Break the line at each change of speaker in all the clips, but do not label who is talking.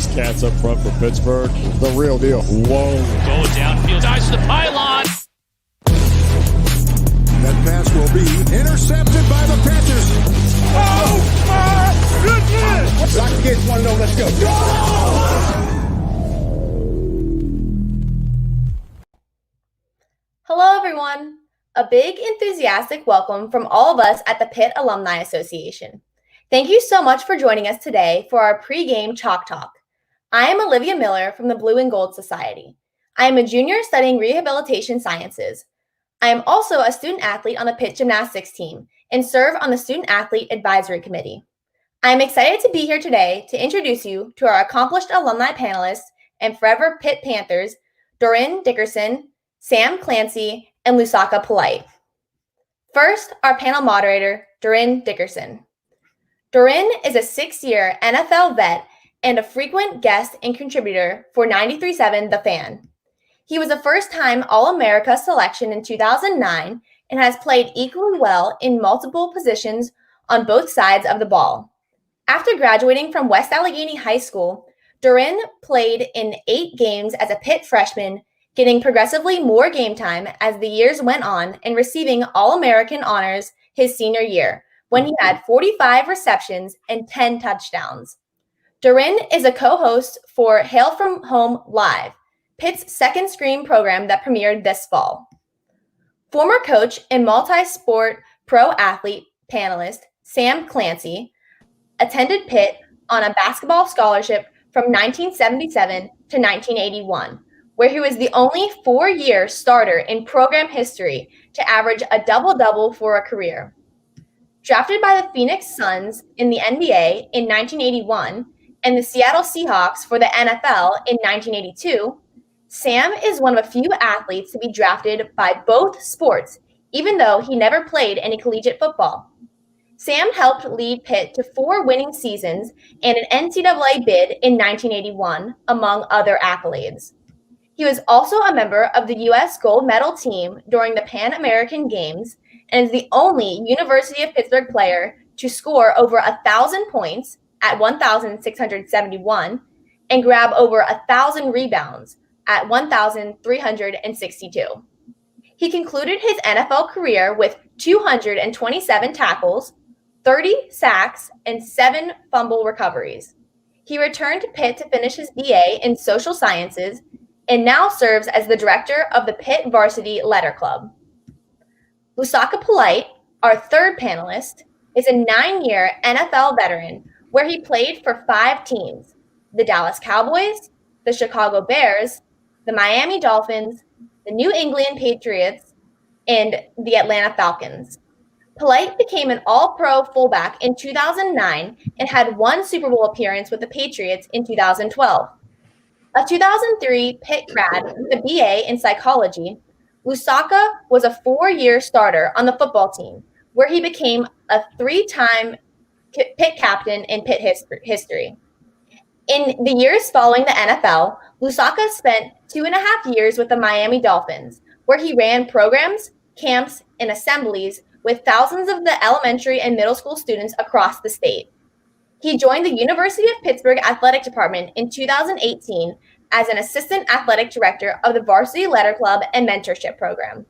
these cats up front for Pittsburgh.
The real deal.
Whoa.
Going downfield, dives to the pylon.
That pass will be intercepted by the Panthers.
Oh, my goodness!
Lock Gates 1-0, let's go.
Hello, everyone. A big, enthusiastic welcome from all of us at the Pitt Alumni Association. Thank you so much for joining us today for our pregame Chalk Talk. I am Olivia Miller from the Blue and Gold Society. I am a junior studying rehabilitation sciences. I am also a student athlete on the Pitt gymnastics team and serve on the Student Athlete Advisory Committee. I am excited to be here today to introduce you to our accomplished alumni panelists and forever Pitt Panthers, Dorin Dickerson, Sam Clancy, and Lousaka Polite. First, our panel moderator, Dorin Dickerson. Dorin is a 6-year NFL vet and a frequent guest and contributor for 93.7 The Fan. He was a first-time All-America selection in 2009 and has played equally well in multiple positions on both sides of the ball. After graduating from West Allegheny High School, Dorin played in 8 games as a Pitt freshman, getting progressively more game time as the years went on and receiving All-American honors his senior year, when he had 45 receptions and 10 touchdowns. Dorin is a co-host for Hail From Home Live, Pitt's second screen program that premiered this fall. Former coach and multi-sport pro athlete panelist Sam Clancy attended Pitt on a basketball scholarship from 1977 to 1981, where he was the only 4-year starter in program history to average a double-double for a career. Drafted by the Phoenix Suns in the NBA in 1981 and the Seattle Seahawks for the NFL in 1982, Sam is one of a few athletes to be drafted by both sports, even though he never played any collegiate football. Sam helped lead Pitt to 4 winning seasons and an NCAA bid in 1981, among other accolades. He was also a member of the U.S. gold medal team during the Pan American Games and is the only University of Pittsburgh player to score over 1,000 points at 1,671 and grab over 1,000 rebounds at 1,362. He concluded his NFL career with 227 tackles, 30 sacks, and 7 fumble recoveries. He returned to Pitt to finish his BA in social sciences and now serves as the director of the Pitt Varsity Letter Club. Lousaka Polite, our third panelist, is a 9-year NFL veteran where he played for 5 teams: the Dallas Cowboys, the Chicago Bears, the Miami Dolphins, the New England Patriots, and the Atlanta Falcons. Polite became an All-Pro fullback in 2009 and had 1 Super Bowl appearance with the Patriots in 2012. A 2003 Pitt grad with a BA in psychology, Lousaka was a 4-year starter on the football team, where he became a 3-time Pitt captain in Pitt history. In the years following the NFL, Lousaka spent 2.5 years with the Miami Dolphins, where he ran programs, camps, and assemblies with thousands of the elementary and middle school students across the state. He joined the University of Pittsburgh Athletic Department in 2018 as an assistant athletic director of the Varsity Letter Club and Mentorship Program.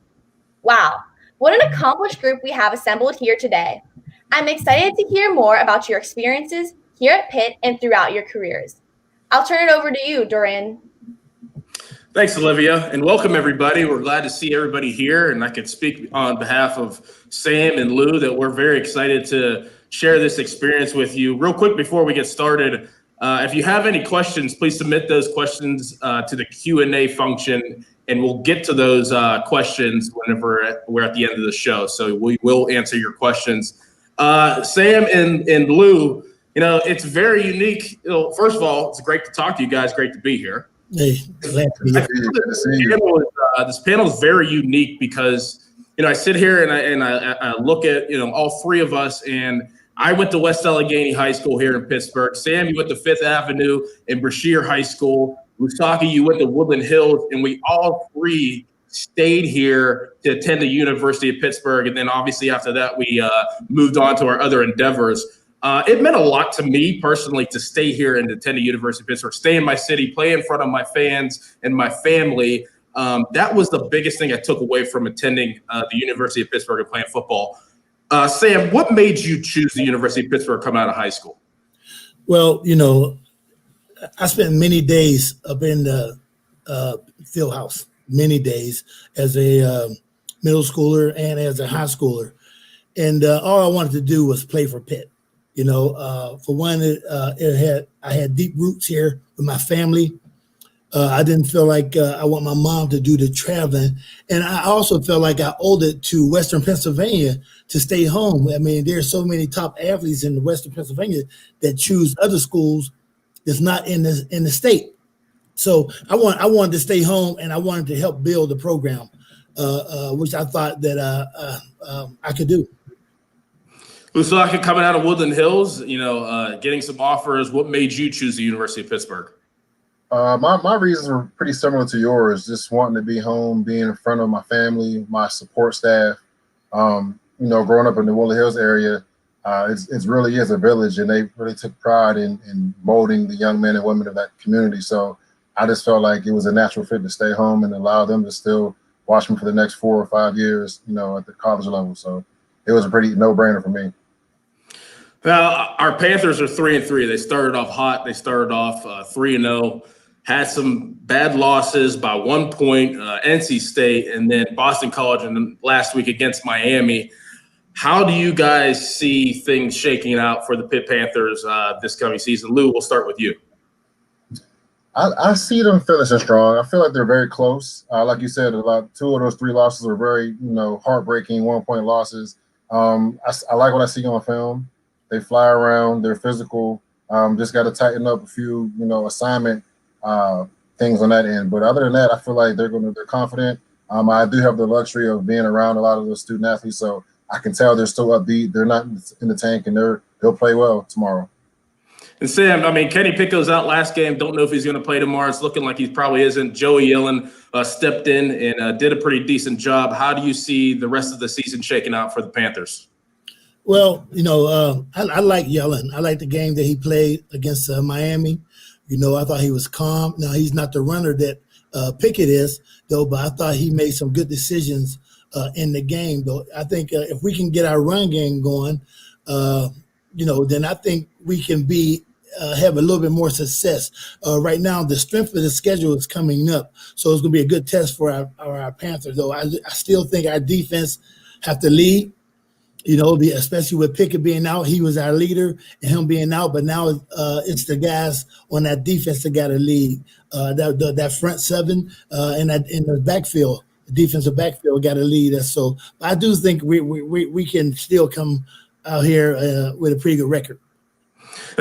Wow, what an accomplished group we have assembled here today. I'm excited to hear more about your experiences here at Pitt and throughout your careers. I'll turn it over to you, Dorin.
Thanks, Olivia, and welcome everybody. We're glad to see everybody here, and I can speak on behalf of Sam and Lou that we're very excited to share this experience with you. Real quick before we get started, if you have any questions, please submit those questions to the Q&A function, and we'll get to those questions whenever we're at the end of the show. So we will answer your questions. Sam and Lou, it's very unique. First of all, it's great to talk to you guys. Great to be here.
Hey, glad to be here.
This panel is very unique because, I sit here and I look at, all 3 of us, and I went to West Allegheny High School here in Pittsburgh. Sam, you went to 5th Avenue and Brashear High School. Lousaka, you went to Woodland Hills, and we all 3 stayed here to attend the University of Pittsburgh. And then obviously after that, we moved on to our other endeavors. It meant a lot to me personally to stay here and attend the University of Pittsburgh, stay in my city, play in front of my fans and my family. That was the biggest thing I took away from attending the University of Pittsburgh and playing football. Sam, what made you choose the University of Pittsburgh coming out of high school?
Well, I spent many days up in the field house, many days as a middle schooler and as a high schooler. And all I wanted to do was play for Pitt. For one, I had deep roots here with my family. I didn't feel like I want my mom to do the traveling. And I also felt like I owed it to Western Pennsylvania to stay home. I mean, there's so many top athletes in Western Pennsylvania that choose other schools that's not in the state. So I wanted to stay home, and I wanted to help build the program, which I thought that I could do.
Lousaka coming out of Woodland Hills, getting some offers. What made you choose the University of Pittsburgh?
My reasons were pretty similar to yours. Just wanting to be home, being in front of my family, my support staff. Growing up in the Woodland Hills area, it really is a village, and they really took pride in molding the young men and women of that community. So I just felt like it was a natural fit to stay home and allow them to still watch me for the next 4 or 5 years, at the college level. So it was a pretty no-brainer for me.
Well, our Panthers are 3-3. They started off hot. They started off 3-0. Had some bad losses by 1 point, NC State, and then Boston College, and then last week against Miami. How do you guys see things shaking out for the Pitt Panthers this coming season? Lou, we'll start with you.
I see them finishing strong. I feel like they're very close. Like you said, 2 of those 3 losses were very, heartbreaking 1-point losses. I like what I see on film. They fly around. They're physical. Just got to tighten up a few, assignment things on that end. But other than that, I feel like they're confident. I do have the luxury of being around a lot of those student athletes, so I can tell they're still upbeat. They're not in the tank, and they'll play well tomorrow.
And Sam, Kenny Pickett's out last game. Don't know if he's going to play tomorrow. It's looking like he probably isn't. Joey Yellen stepped in and did a pretty decent job. How do you see the rest of the season shaking out for the Panthers?
Well, I like Yellen. I like the game that he played against Miami. I thought he was calm. Now, he's not the runner that Pickett is, though, but I thought he made some good decisions in the game, though. I think if we can get our run game going, then I think we can have a little bit more success. Right now, the strength of the schedule is coming up, so it's going to be a good test for our Panthers, though. I still think our defense have to lead. Especially with Pickett being out, he was our leader, and him being out. But now it's the guys on that defense that got to lead. That front seven and in the backfield, the defensive backfield got to lead us. So I do think we can still come out here with a pretty good record.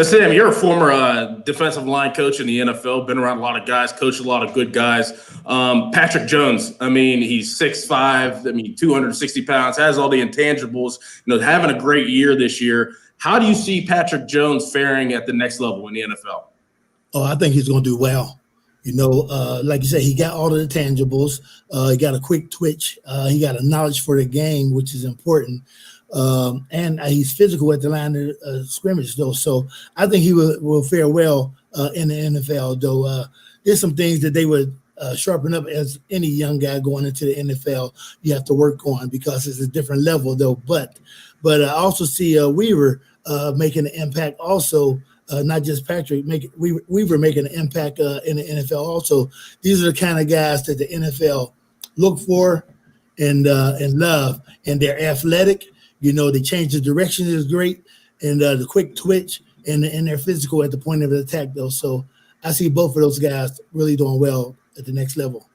Sam, you're a former defensive line coach in the NFL, been around a lot of guys, coached a lot of good guys. Patrick Jones, he's 6'5", 260 pounds, has all the intangibles, having a great year this year. How do you see Patrick Jones faring at the next level in the NFL?
Oh, I think he's going to do well. Like you said, he got all of the tangibles. He got a quick twitch. He got a knowledge for the game, which is important. And he's physical at the line of scrimmage, though. So I think he will fare well in the NFL, though. There's some things that they would sharpen up as any young guy going into the NFL. You have to work on because it's a different level, though. But I also see Weaver making an impact also. Not just Patrick, Weaver making an impact in the NFL also. These are the kind of guys that the NFL look for and love, and they're athletic. They change the direction is great, and the quick twitch, and they're physical at the point of the attack, though. So I see both of those guys really doing well at the next level.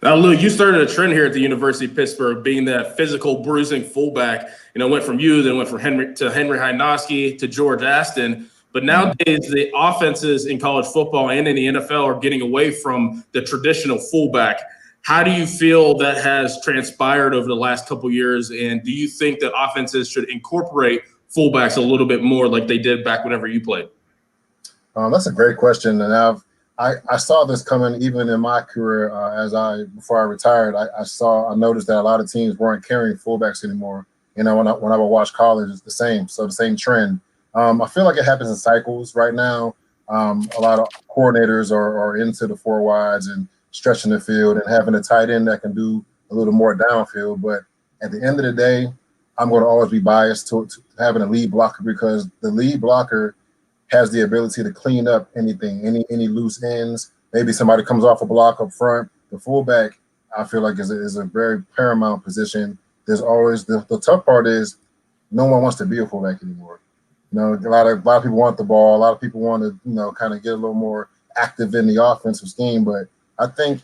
Now, Lou, you started a trend here at the University of Pittsburgh, being that physical, bruising fullback. Went from you, then went from Henry Hynoski to George Aston. But nowadays, the offenses in college football and in the NFL are getting away from the traditional fullback. How do you feel that has transpired over the last couple of years? And do you think that offenses should incorporate fullbacks a little bit more like they did back whenever you played?
That's a great question. And I saw this coming even in my career before I retired. I noticed that a lot of teams weren't carrying fullbacks anymore. When I would watch college, it's the same. So the same trend. I feel like it happens in cycles right now. A lot of coordinators are into the four wides and stretching the field and having a tight end that can do a little more downfield. But at the end of the day, I'm going to always be biased to having a lead blocker because the lead blocker has the ability to clean up anything, any loose ends. Maybe somebody comes off a block up front. The fullback, I feel like, is a very paramount position. There's always the tough part is no one wants to be a fullback anymore. You know, a lot of people want the ball. A lot of people want to, kind of get a little more active in the offensive scheme. But I think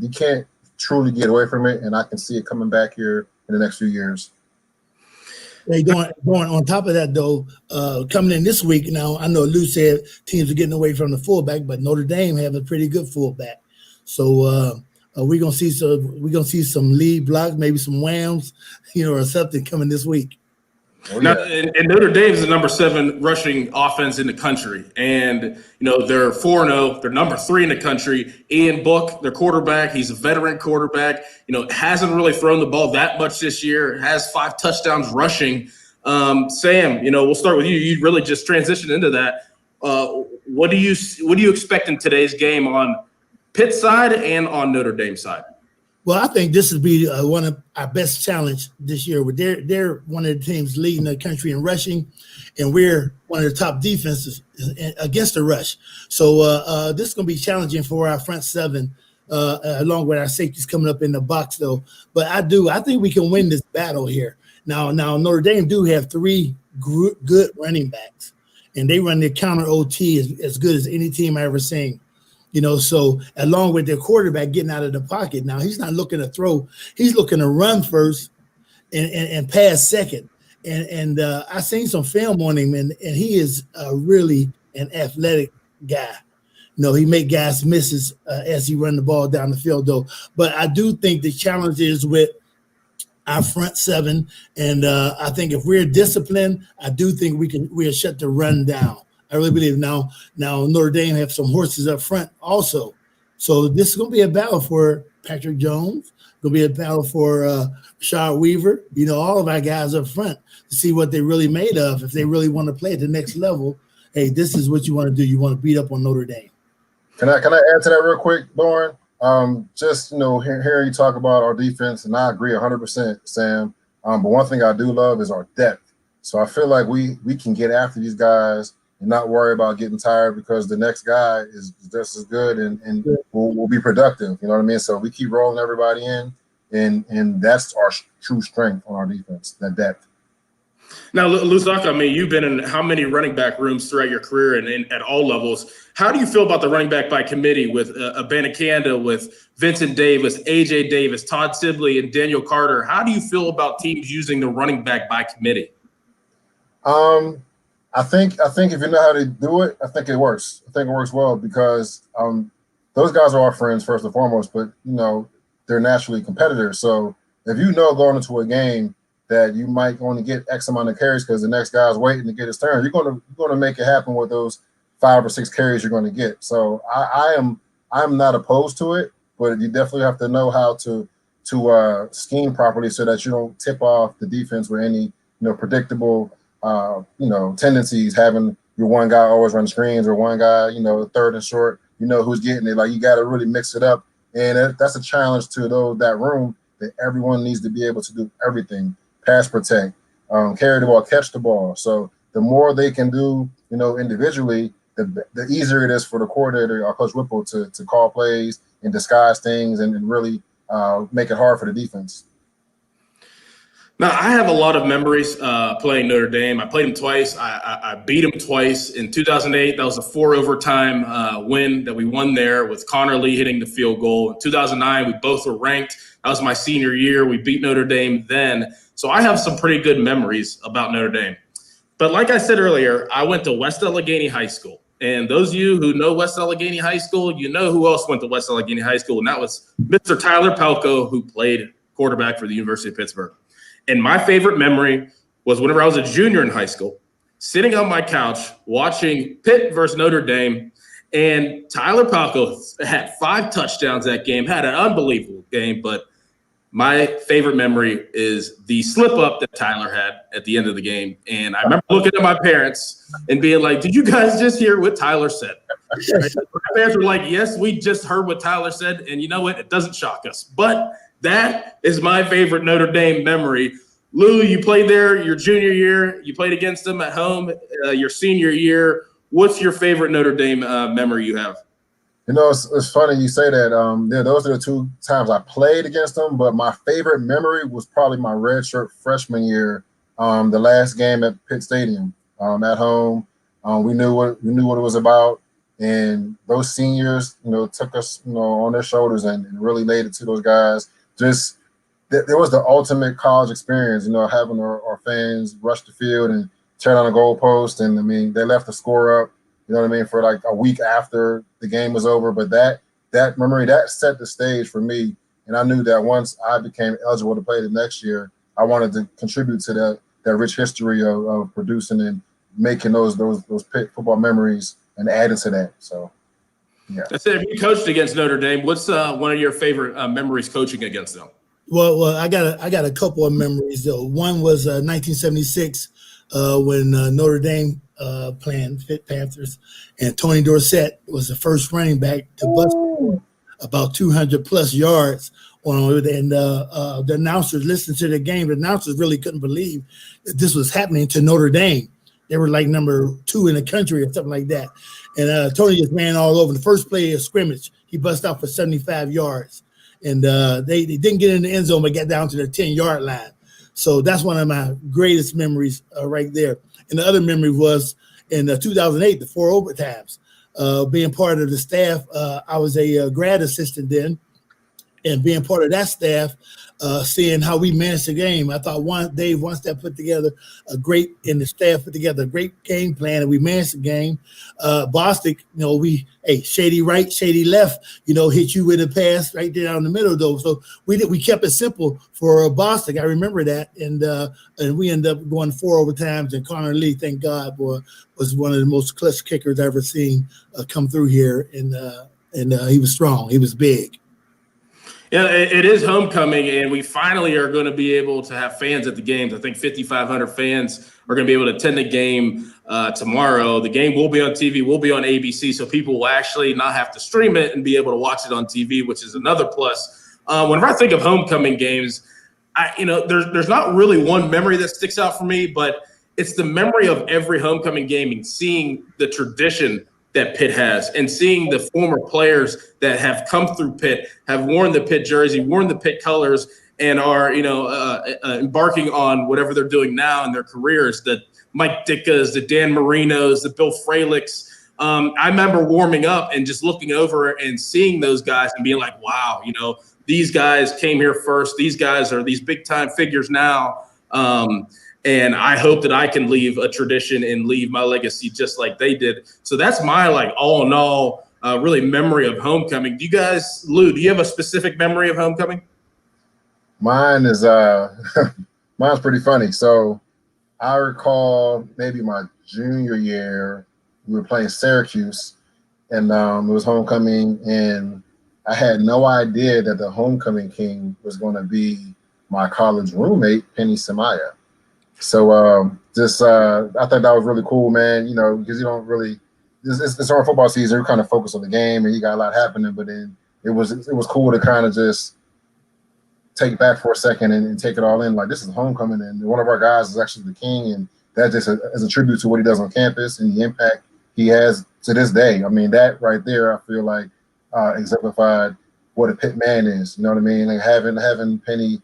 you can't truly get away from it, and I can see it coming back here in the next few years.
Hey, going on top of that, though, coming in this week, now I know Lou said teams are getting away from the fullback, but Notre Dame have a pretty good fullback. So we're gonna see some lead blocks, maybe some whams, or something coming this week.
Oh, yeah. Now, and Notre Dame is the number 7 rushing offense in the country. And, they're 4-0. They're number 3 in the country. Ian Book, their quarterback, he's a veteran quarterback. Hasn't really thrown the ball that much this year. Has 5 touchdowns rushing. Sam, we'll start with you. You really just transitioned into that. What do you expect in today's game on Pitt side and on Notre Dame side?
Well, I think this will be one of our best challenge this year. They're one of the teams leading the country in rushing, and we're one of the top defenses against the rush. So this is going to be challenging for our front 7, along with our safeties coming up in the box, though. But I think we can win this battle here. Now Notre Dame do have 3 good running backs, and they run their counter OT as good as any team I ever seen. So along with their quarterback getting out of the pocket, now he's not looking to throw; he's looking to run first and pass second. And I seen some film on him, and he is really an athletic guy. He make guys misses as he run the ball down the field, though. But I do think the challenge is with our front 7, and I think if we're disciplined, I do think we'll shut the run down. I really believe now Notre Dame have some horses up front also. So this is going to be a battle for Patrick Jones. It's going to be a battle for Rashad Weaver. All of our guys up front to see what they're really made of. If they really want to play at the next level, hey, this is what you want to do. You want to beat up on Notre Dame.
Can I add to that real quick, Dorin? Just, hearing you talk about our defense, and I agree 100%, Sam. But one thing I do love is our depth. So I feel like we can get after these guys and not worry about getting tired because the next guy is just as good and will be productive. You know what I mean? So we keep rolling everybody in, and that's our true strength on our defense, that depth.
Now, Lousaka, you've been in how many running back rooms throughout your career and at all levels? How do you feel about the running back by committee with Abanikanda, with Vincent Davis, A.J. Davis, Todd Sibley, and Daniel Carter? How do you feel about teams using the running back by committee?
I think if you know how to do it, I think it works. I think it works well because those guys are our friends first and foremost, but they're naturally competitors. So if going into a game that you might only get X amount of carries because the next guy's waiting to get his turn, you're going to make it happen with those 5 or 6 carries you're going to get. So I'm not opposed to it, but you definitely have to know how to scheme properly so that you don't tip off the defense with any predictable tendencies, having your one guy always run screens or one guy, third and short, who's getting it. Like, you got to really mix it up. And that's a challenge to that room that everyone needs to be able to do everything, pass protect, carry the ball, catch the ball. So the more they can do, individually, the easier it is for the coordinator, Coach Whipple, to call plays and disguise things and really make it hard for the defense.
Now, I have a lot of memories playing Notre Dame. I played them twice. I beat them twice. In 2008, that was a 4 overtime win that we won there with Connor Lee hitting the field goal. In 2009, we both were ranked. That was my senior year. We beat Notre Dame then. So I have some pretty good memories about Notre Dame. But like I said earlier, I went to West Allegheny High School. And those of you who know West Allegheny High School, you know who else went to West Allegheny High School, and that was Mr. Tyler Palko, who played quarterback for the University of Pittsburgh. And my favorite memory was whenever I was a junior in high school, sitting on my couch watching Pitt versus Notre Dame, and Tyler Palko had 5 touchdowns that game, had an unbelievable game, but my favorite memory is the slip up that Tyler had at the end of the game. And I remember looking at my parents and being like, did you guys just hear what Tyler said? My parents were like, yes, we just heard what Tyler said. And you know what? It doesn't shock us. But that is my favorite Notre Dame memory. Lou, you played there your junior year. You played against them at home your senior year. What's your favorite Notre Dame memory you have?
It's funny you say that. Those are the two times I played against them, but my favorite memory was probably my redshirt freshman year, the last game at Pitt Stadium at home. We knew what it was about, and those seniors, took us, on their shoulders and really laid it to those guys. Just there was the ultimate college experience, having our fans rush the field and tear down the goalpost, and I mean they left the score up. You know what I mean, for like a week after the game was over. But that memory, that set the stage for me. And I knew that once I became eligible to play the next year, I wanted to contribute to that rich history of producing and making those Pitt football memories and adding to that. So, yeah.
That's it. You coached against Notre Dame. What's one of your favorite memories coaching against them?
Well, I got a couple of memories though. One was 1976 when Notre Dame playing Pitt Panthers, and Tony Dorsett was the first running back to bust about 200 plus yards on it. And the announcers listened to the game. The announcers really couldn't believe that this was happening to Notre Dame. They were like number 2 in the country or something like that. And Tony just ran all over. The first play of scrimmage, he bust out for 75 yards. And they didn't get in the end zone, but got down to the 10-yard line. So that's one of my greatest memories right there. And the other memory was in 2008, the 4 overtimes. Being part of the staff, I was a grad assistant then, and being part of that staff, seeing how we managed the game. I thought Dave once that put together and the staff put together a great game plan, and we managed the game. Bostic, shady right, shady left, hit you with a pass right there down the middle though. So we kept it simple for Bostic. I remember that, and we ended up going 4 overtimes. And Connor Lee, thank God, was one of the most clutch kickers I've ever seen come through here, and he was strong. He was big.
Yeah, it is homecoming, and we finally are going to be able to have fans at the games. I think 5,500 fans are going to be able to attend the game tomorrow. The game will be on TV, will be on ABC, so people will actually not have to stream it and be able to watch it on TV, which is another plus. Whenever I think of homecoming games, there's not really one memory that sticks out for me, but it's the memory of every homecoming game and seeing the tradition that Pitt has, and seeing the former players that have come through Pitt, have worn the Pitt jersey, worn the Pitt colors, and are embarking on whatever they're doing now in their careers. The Mike Dickas, the Dan Marinos, the Bill Fralics. I remember warming up and just looking over and seeing those guys and being like, wow, these guys came here first. These guys are these big time figures now. And I hope that I can leave a tradition and leave my legacy just like they did. So that's my all in all really memory of homecoming. Do you guys, Lou, do you have a specific memory of homecoming?
Mine is mine's pretty funny. So I recall maybe my junior year, we were playing Syracuse, and it was homecoming, and I had no idea that the homecoming king was going to be my college roommate, Penny Samaya. So I thought that was really cool, man, because you don't really it's our football season. We're kind of focused on the game, and you got a lot happening, but then it was cool to kind of just take back for a second and take it all in. Like, this is homecoming, and one of our guys is actually the king, and that just is a tribute to what he does on campus and the impact he has to this day. I mean, that right there, I feel like exemplified what a Pitt man is. You know what I mean? Like having Penny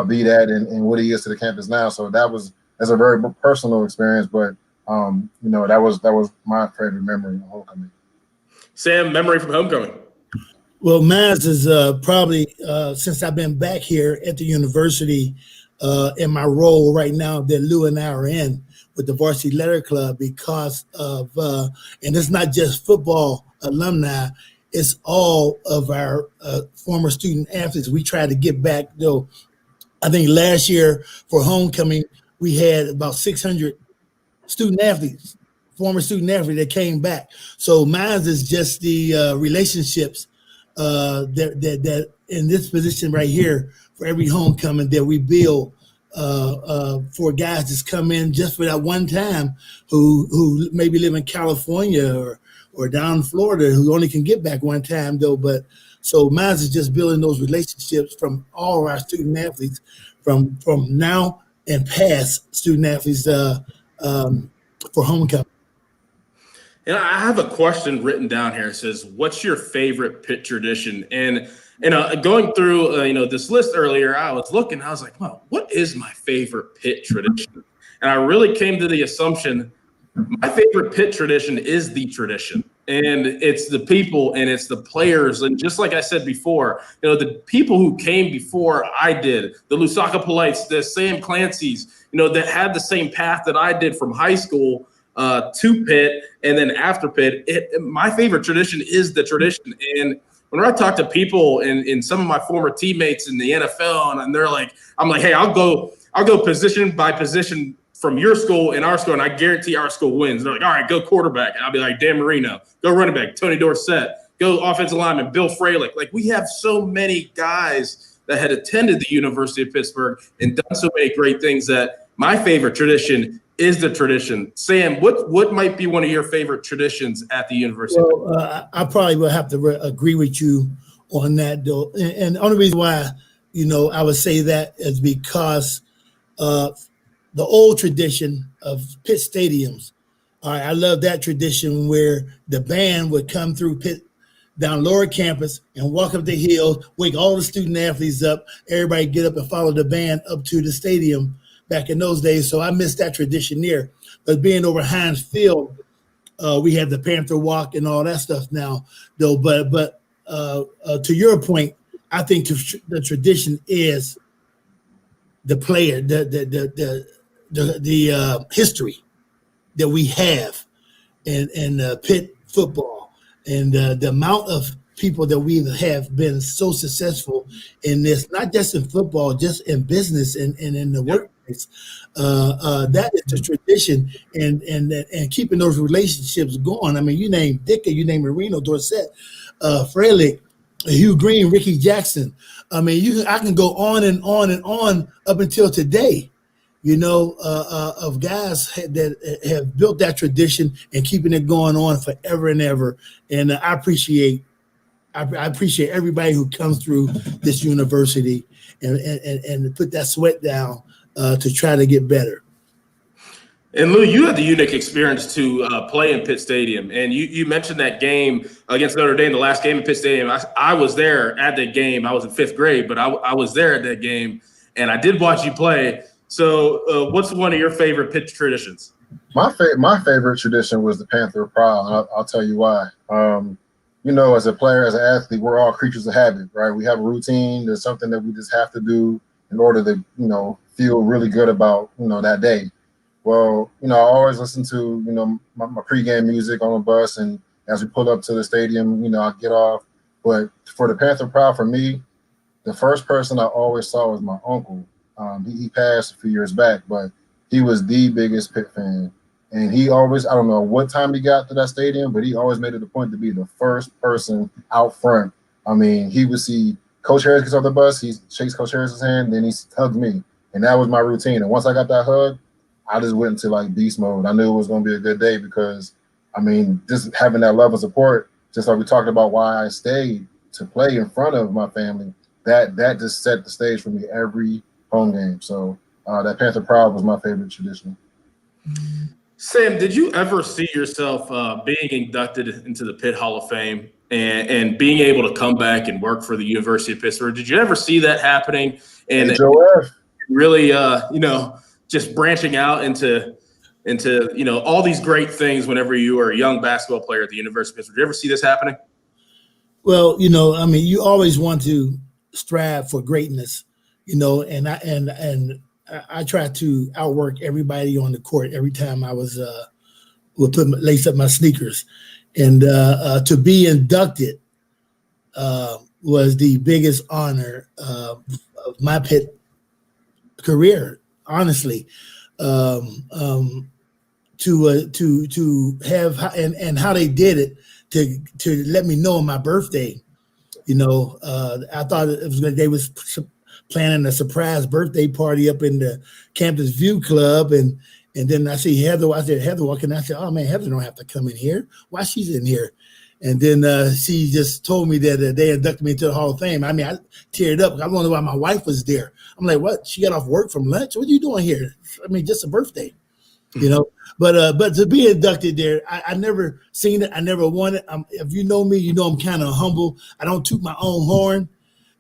be that and what he is to the campus now. So that's a very personal experience, but that was my favorite memory of homecoming.
Sam, memory from homecoming.
Well, mine is probably since I've been back here at the university in my role right now that Lou and I are in with the Varsity Letter Club, because of and it's not just football alumni, it's all of our former student athletes. We try to get back, though. I think last year for homecoming, we had about 600 student athletes, former student athletes that came back. So mine is just the relationships that in this position right here for every homecoming that we build for guys that's come in just for that one time who maybe live in California or down in Florida who only can get back one time though. But so mine is just building those relationships from all of our student athletes from now and past student athletes for homecoming.
And I have a question written down here. It says, what's your favorite Pitt tradition? And going through this list earlier, I was looking, I was like, well, what is my favorite Pitt tradition? And I really came to the assumption my favorite Pitt tradition is the tradition. And it's the people and it's the players. And just like I said before, the people who came before I did, the Lousaka Polites, the Sam Clancy's, that had the same path that I did from high school to Pitt and then after Pitt. My favorite tradition is the tradition. And whenever I talk to people and some of my former teammates in the NFL, and they're like, I'm like, hey, I'll go position by position from your school and our school, and I guarantee our school wins. They're like, all right, go quarterback. And I'll be like, Dan Marino. Go running back, Tony Dorsett. Go offensive lineman, Bill Fralick. Like, we have so many guys that had attended the University of Pittsburgh and done so many great things that my favorite tradition is the tradition. Sam, what might be one of your favorite traditions at the university?
Well, I probably will have to agree with you on that, though. And the only reason why, I would say that is because the old tradition of Pitt stadiums. All right, I love that tradition where the band would come through Pitt down lower campus and walk up the hill, wake all the student athletes up, everybody get up and follow the band up to the stadium back in those days. So I miss that tradition there. But being over Heinz Field, we have the Panther Walk and all that stuff now, though. But to your point, I think the tradition is the player, the history that we have in Pitt football, and the amount of people that we have been so successful in this, not just in football, just in business and in the workplace. That is the tradition, and keeping those relationships going. I mean, you name Dicker, you name Marino, Dorsett, Fralick, Hugh Green, Ricky Jackson. I mean, I can go on and on and on up until today, of guys that have built that tradition and keeping it going on forever and ever. And I appreciate everybody who comes through this university and put that sweat down to try to get better.
And Lou, you had the unique experience to play in Pitt Stadium, and you mentioned that game against Notre Dame, the last game in Pitt Stadium. I was there at that game. I was in fifth grade, but I was there at that game, and I did watch you play. So what's one of your favorite Pitt traditions?
My favorite tradition was the Panther Prowl, and I'll tell you why. As a player, as an athlete, we're all creatures of habit, right? We have a routine. There's something that we just have to do in order to, feel really good about, that day. Well, I always listen to, my pregame music on the bus, and as we pull up to the stadium, I get off. But for the Panther Prowl, for me, the first person I always saw was my uncle. He passed a few years back, but he was the biggest Pitt fan. And he always, I don't know what time he got to that stadium, but he always made it a point to be the first person out front. I mean, he would see Coach Harris gets off the bus, he shakes Coach Harris's hand, then he hugs me. And that was my routine. And once I got that hug, I just went into like beast mode. I knew it was going to be a good day because, just having that love of support, just like we talked about why I stayed to play in front of my family, that just set the stage for me every home game. So that Panther Prowl was my favorite tradition.
Sam, did you ever see yourself being inducted into the Pitt Hall of Fame and being able to come back and work for the University of Pittsburgh? Did you ever see that happening? And really, just branching out into all these great things whenever you were a young basketball player at the University of Pittsburgh. Did you ever see this happening?
Well, you always want to strive for greatness, and I try to outwork everybody on the court every time I was would lace up my sneakers, and to be inducted was the biggest honor of my Pitt career. Honestly, to have and how they did it to let me know on my birthday. I thought it was they was planning a surprise birthday party up in the Campus View Club, and then I see Heather. I said, Heather walking. I said, oh man, Heather don't have to come in here. Why she's in here? And then she just told me that they inducted me into the Hall of Fame. I mean, I teared up. I wonder why my wife was there. I'm like, what? She got off work from lunch? What are you doing here? I mean, just a birthday, you know. But to be inducted there, I never seen it. I never won it. If you know me, you know I'm kind of humble. I don't toot my own horn.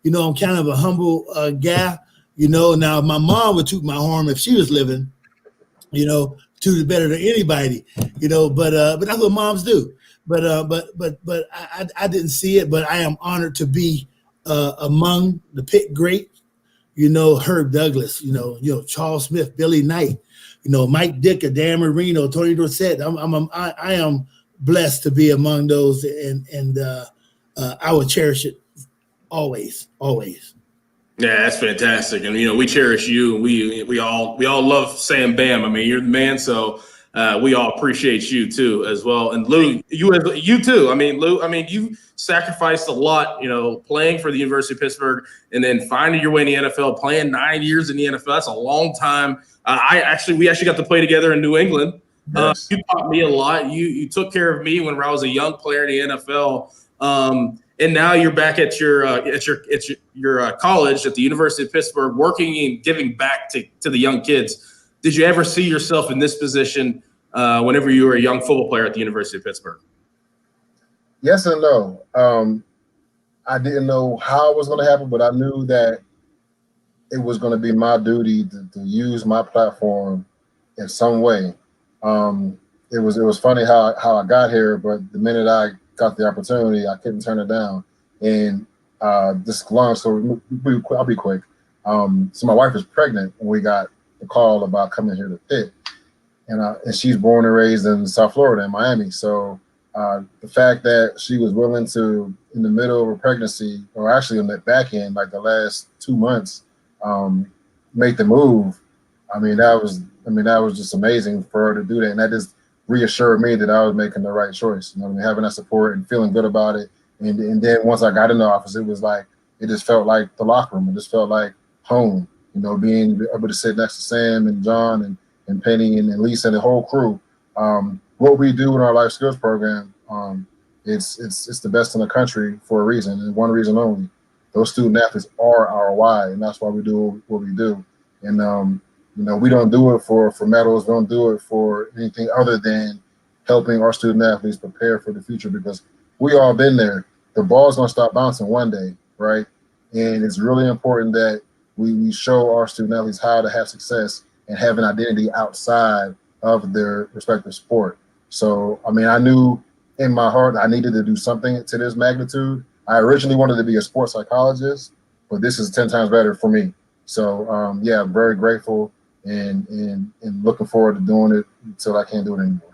You know, I'm kind of a humble guy. You know, now my mom would toot my horn if she was living. You know, toot it better than anybody. You know, but that's what moms do. But I didn't see it. But I am honored to be among the Pitt greats. You know, Herb Douglas. You know Charles Smith, Billy Knight. You know, Mike Dicker, Dan Marino, Tony Dorsett. I am blessed to be among those, and I will cherish it always.
Yeah, that's fantastic, and we cherish you. We all love Sam Bam. I mean, you're the man, so we all appreciate you too as well. And Lou, you too. I mean, Lou, you sacrificed a lot. Playing for the University of Pittsburgh and then finding your way in the NFL, playing 9 years in the NFL. That's a long time. We actually got to play together in New England.
Yes.
You taught me a lot. You took care of me when I was a young player in the NFL. And now you're back at your college at the University of Pittsburgh, working and giving back to the young kids. Did you ever see yourself in this position whenever you were a young football player at the University of Pittsburgh?
Yes and no. I didn't know how it was going to happen, but I knew that it was going to be my duty to use my platform in some way. It was funny how I got here, but the minute I got the opportunity, I couldn't turn it down. And this long story, I'll be quick. So my wife was pregnant when we got the call about coming here to Pitt, and she's born and raised in South Florida in Miami. So the fact that she was willing to, in the middle of her pregnancy, or actually on the back end, like the last 2 months, make the move. That was just amazing for her to do that, and that just reassured me that I was making the right choice. Having that support and feeling good about it. And then once I got in the office, it was like, it just felt like the locker room. It just felt like home, being able to sit next to Sam and John and Penny and Lisa and the whole crew. What we do in our life skills program, it's the best in the country for a reason, and one reason only. Those student athletes are our why, and that's why we do what we do. And we don't do it for medals. We don't do it for anything other than helping our student athletes prepare for the future, because we all been there. The ball's going to stop bouncing one day, right? And it's really important that we show our student athletes how to have success and have an identity outside of their respective sport. So, I knew in my heart I needed to do something to this magnitude. I originally wanted to be a sports psychologist, but this is 10 times better for me. So, I'm very grateful and looking forward to doing it until I can't do it anymore.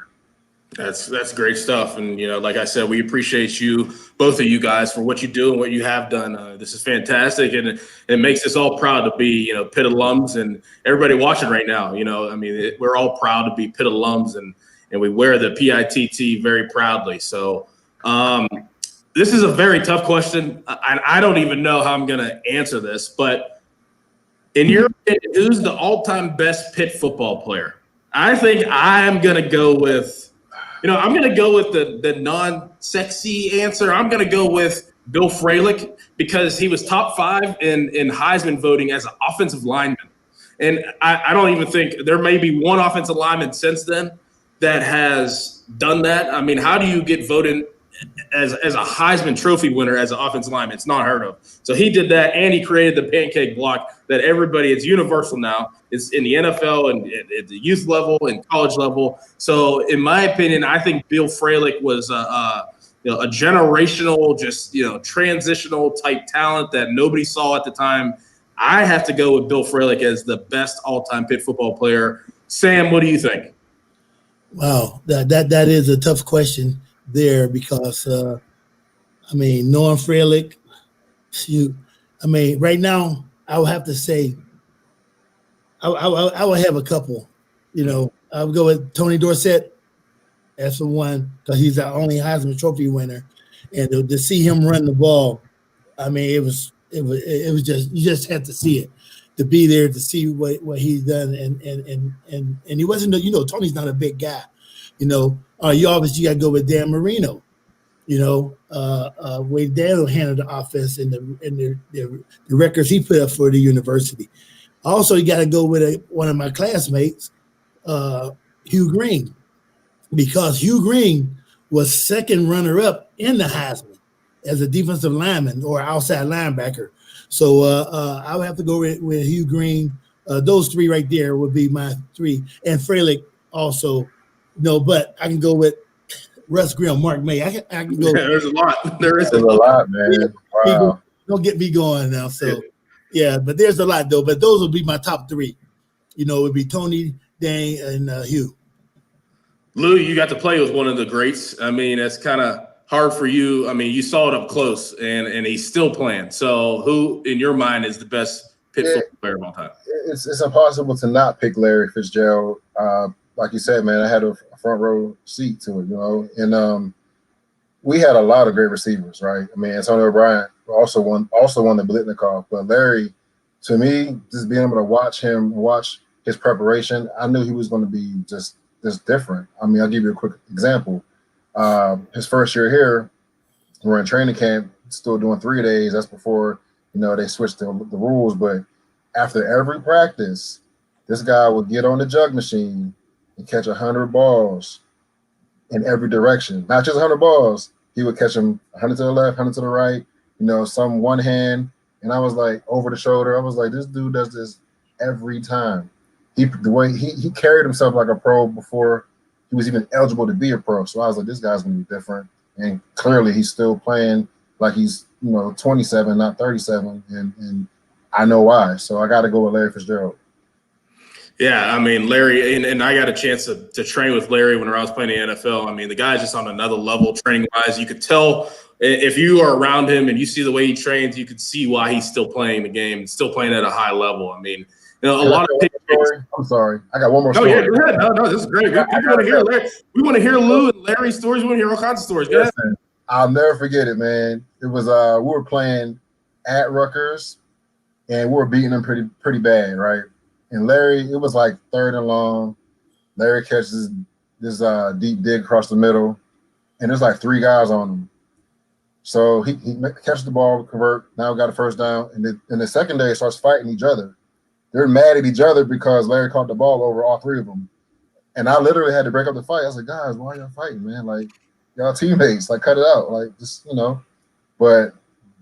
That's great stuff. And, like I said, we appreciate you, both of you guys, for what you do and what you have done. This is fantastic. And it makes us all proud to be, Pitt alums, and everybody watching right now. We're all proud to be Pitt alums, and we wear the PITT very proudly. So this is a very tough question. I don't even know how I'm going to answer this, but in your opinion, who's the all-time best Pitt football player? I think I'm going to go with the non-sexy answer. I'm going to go with Bill Fralick, because he was top 5 in Heisman voting as an offensive lineman. And I don't even think there may be one offensive lineman since then that has done that. How do you get voted as a Heisman Trophy winner as an offensive lineman? It's not heard of. So he did that, and he created the pancake block that it's universal now. It's in the NFL and at the youth level and college level. So in my opinion, I think Bill Fralick was a generational, transitional type talent that nobody saw at the time. I have to go with Bill Fralick as the best all-time Pitt football player. Sam, what do you think?
Wow, that is a tough question there, because knowing Fralick, right now I would have to say I would have a couple. I would go with Tony Dorsett as the one, because he's the only Heisman Trophy winner, and to see him run the ball, it was it was just, you just had to see it, to be there to see what he's done, and he wasn't, Tony's not a big guy, you obviously got to go with Dan Marino, way Dan handled the offense and the records he put up for the university. Also, you got to go with one of my classmates, Hugh Green, because Hugh Green was second runner-up in the Heisman as a defensive lineman or outside linebacker. So I would have to go with Hugh Green. Those three right there would be my three. And Freilich also, but I can go with Russ Grimm, Mark May. I can go.
Yeah, there's a lot.
There's a lot, man. Wow.
Don't get me going now. So, yeah, but there's a lot, though. But those would be my top three. It would be Tony, Dane, and Hugh.
Lou, you got to play with one of the greats. I mean, that's kind of hard for you. I mean, you saw it up close, and he's still playing. So who, in your mind, is the best Pitt football player of all time?
It's impossible to not pick Larry Fitzgerald. Like you said, man, I had a front row seat to it, and we had a lot of great receivers, right? I mean, Antonio Bryant also won the Blitnikoff, but Larry, to me, just being able to watch him, watch his preparation, I knew he was going to be just different. I mean, I'll give you a quick example. His first year here, we're in training camp, still doing 3 days. That's before, they switched the rules. But after every practice, this guy would get on the jug machine and catch 100 balls in every direction. Not just 100 balls. He would catch them 100 to the left, 100 to the right, some one hand. And I was like, over the shoulder. I was like, this dude does this every time. The way he carried himself like a pro before he was even eligible to be a pro. So I was like, this guy's going to be different. And clearly he's still playing like he's, 27, not 37. And I know why. So I got to go with Larry Fitzgerald.
Yeah, I mean, Larry, and I got a chance to train with Larry when I was playing the NFL. I mean, the guy's just on another level training-wise. You could tell if you are around him and you see the way he trains, you could see why he's still playing the game, still playing at a high level. I mean, a lot of people.
I'm sorry. I got one more story.
Oh, yeah, go ahead. No, this is great. We want to hear Larry. We want to hear Lou and Larry's stories. We want to hear all kinds of stories. Go ahead.
Listen, I'll never forget it, man. It was we were playing at Rutgers, and we were beating them pretty bad, right? And Larry, it was like 3rd and long. Larry catches this deep dig across the middle, and there's like 3 guys on him. So he catches the ball, convert. Now we got a first down, and the second day starts fighting each other. They're mad at each other because Larry caught the ball over all 3 of them. And I literally had to break up the fight. I was like, guys, why are y'all fighting, man? Like, y'all teammates. Like, cut it out. Like, just, But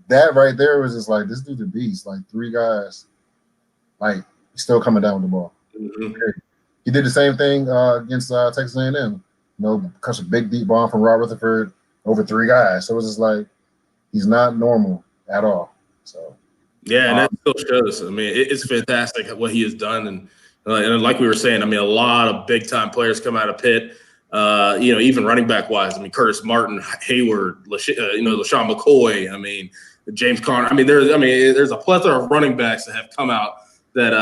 that right there was just like, this dude's a beast. Like, 3 guys, like, still coming down with the ball. Mm-hmm. He did the same thing against Texas A&M. Catch a big, deep bomb from Rob Rutherford over 3 guys. So it was just like, he's not normal at all. So.
Yeah, and that still shows. I mean, it's fantastic what he has done. And like we were saying, I mean, a lot of big-time players come out of Pitt, even running back-wise. I mean, Curtis Martin, Hayward, LaShawn McCoy, I mean, James Conner. I mean, there's a plethora of running backs that have come out that,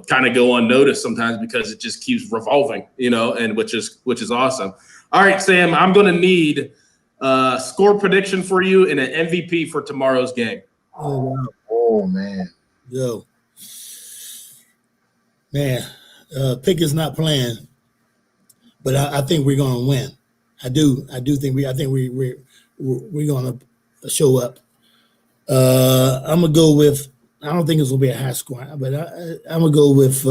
kind of go unnoticed sometimes because it just keeps revolving, and which is awesome. All right, Sam, I'm going to need a score prediction for you and an MVP for tomorrow's game.
Oh, wow.
Oh, man.
Yo. Man, Pickett's not playing, but I think we're going to win. I think we're going to show up. I'm going to go with, I don't think it's going to be a high score, but I'm going to go with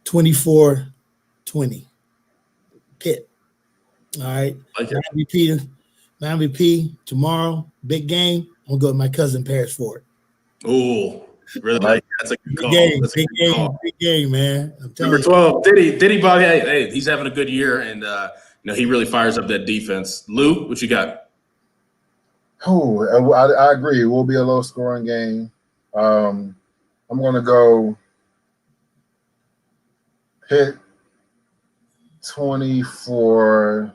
24-20. Pitt. All right.
Okay.
My MVP tomorrow, big game. I'm going to go with my cousin Paris Ford.
Oh, really? That's a good call.
Big game, man. I'm telling
Number 12, Diddy Bobby. Hey, he's having a good year, and he really fires up that defense. Lou, what you got?
Oh, I agree. It will be a low-scoring game. I'm going to go Pitt 24.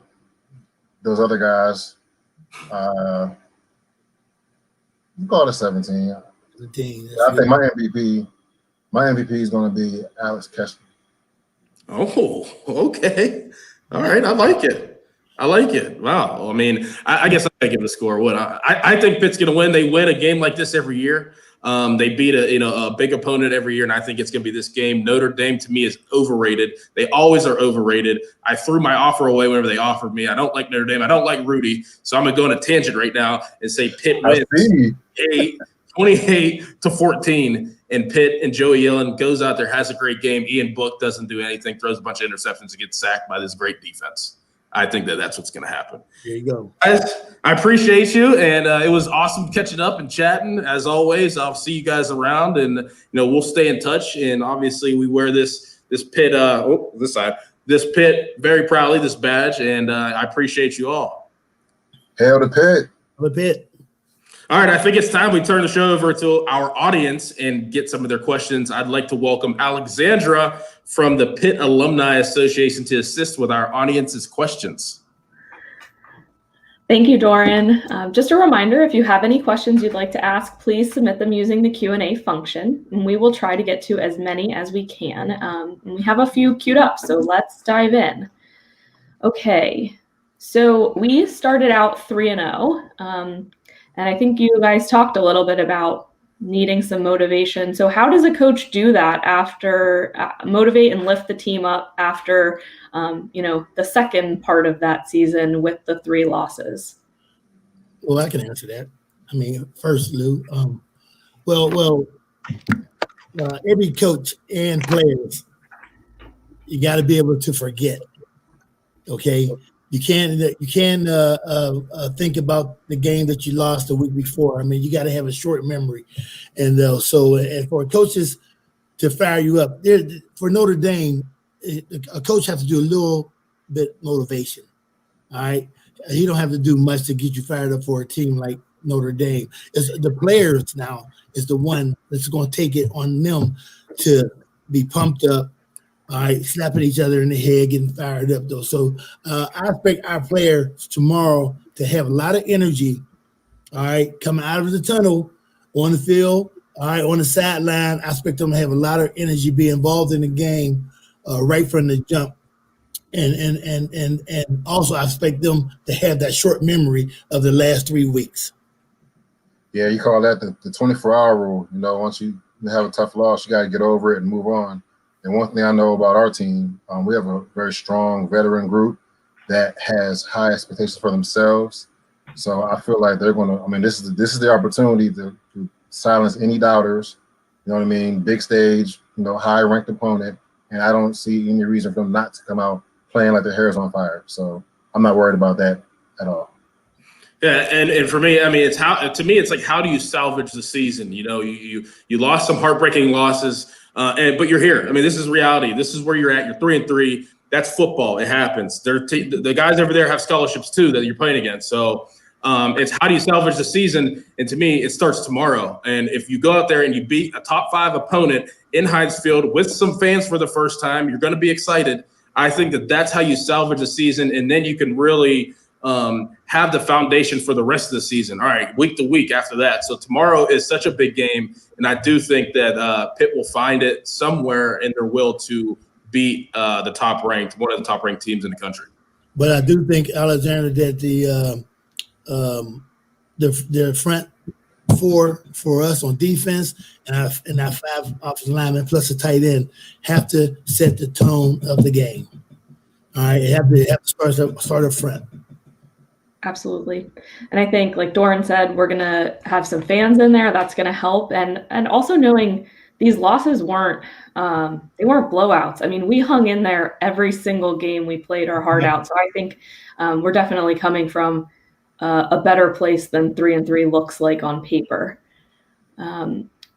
Those other guys. You call it 17. I think my MVP is going to be Alex Kessler.
Oh, okay. All right. I like it. I like it. Wow. I mean, I guess I gotta give it a score. What I think Pitt's going to win. They win a game like this every year. They beat a big opponent every year, and I think it's going to be this game. Notre Dame to me is overrated. They always are overrated. I threw my offer away whenever they offered me. I don't like Notre Dame. I don't like Rudy, so I'm going to go on a tangent right now and say Pitt wins 28-14, and Pitt and Joey Yellen goes out there, has a great game. Ian Book doesn't do anything, throws a bunch of interceptions, and gets sacked by this great defense. I think that's what's going to happen.
There you go.
Guys, I appreciate you, and it was awesome catching up and chatting. As always, I'll see you guys around, and we'll stay in touch. And obviously, we wear this Pitt this Pitt very proudly, this badge, and I appreciate you all.
Hail to Pitt.
Hail to Pitt.
All right, I think it's time we turn the show over to our audience and get some of their questions. I'd like to welcome Alexandra from the Pitt Alumni Association to assist with our audience's questions.
Thank you, Dorin. Just a reminder, if you have any questions you'd like to ask, please submit them using the Q&A function, and we will try to get to as many as we can. And we have a few queued up, so let's dive in. Okay, so we started out 3-0. And I think you guys talked a little bit about needing some motivation. So how does a coach do that after motivate and lift the team up after, the second part of that season with the 3 losses?
Well, I can answer that. I mean, first, Lou, every coach and players, you got to be able to forget. Okay. You can't think about the game that you lost the week before. I mean, you got to have a short memory, and for coaches to fire you up, for Notre Dame, a coach has to do a little bit motivation. All right, he don't have to do much to get you fired up for a team like Notre Dame. It's the players now is the one that's going to take it on them to be pumped up. All right, slapping each other in the head, getting fired up, though. So I expect our players tomorrow to have a lot of energy, all right, coming out of the tunnel, on the field, all right, on the sideline. I expect them to have a lot of energy, be involved in the game right from the jump. And also I expect them to have that short memory of the last 3 weeks.
Yeah, you call that the 24-hour rule. Once you have a tough loss, you got to get over it and move on. And one thing I know about our team, we have a very strong veteran group that has high expectations for themselves. So I feel like they're going to. I mean, this is the opportunity to silence any doubters. You know what I mean? Big stage, high-ranked opponent, and I don't see any reason for them not to come out playing like their hair is on fire. So I'm not worried about that at all.
Yeah, and for me, I mean, it's like how do you salvage the season? You lost some heartbreaking losses. But you're here. I mean, this is reality. This is where you're at. You're 3-3. That's football. It happens. The guys over there have scholarships too that you're playing against. So it's how do you salvage the season? And to me, it starts tomorrow. And if you go out there and you beat a top 5 opponent in Heinz Field with some fans for the first time, you're going to be excited. I think that's how you salvage a season, and then you can really have the foundation for the rest of the season. All right, week to week after that. So tomorrow is such a big game, and I do think that Pitt will find it somewhere in their will to beat one of the top ranked teams in the country.
But I do think, Alexander, that the front 4 for us on defense and our 5 offensive linemen plus a tight end have to set the tone of the game. All right, have to start up front.
Absolutely. And I think, like Dorin said, we're going to have some fans in there. That's going to help. And also knowing these losses weren't blowouts. I mean, we hung in there every single game. We played our heart out. So I think we're definitely coming from a better place than 3-3 looks like on paper.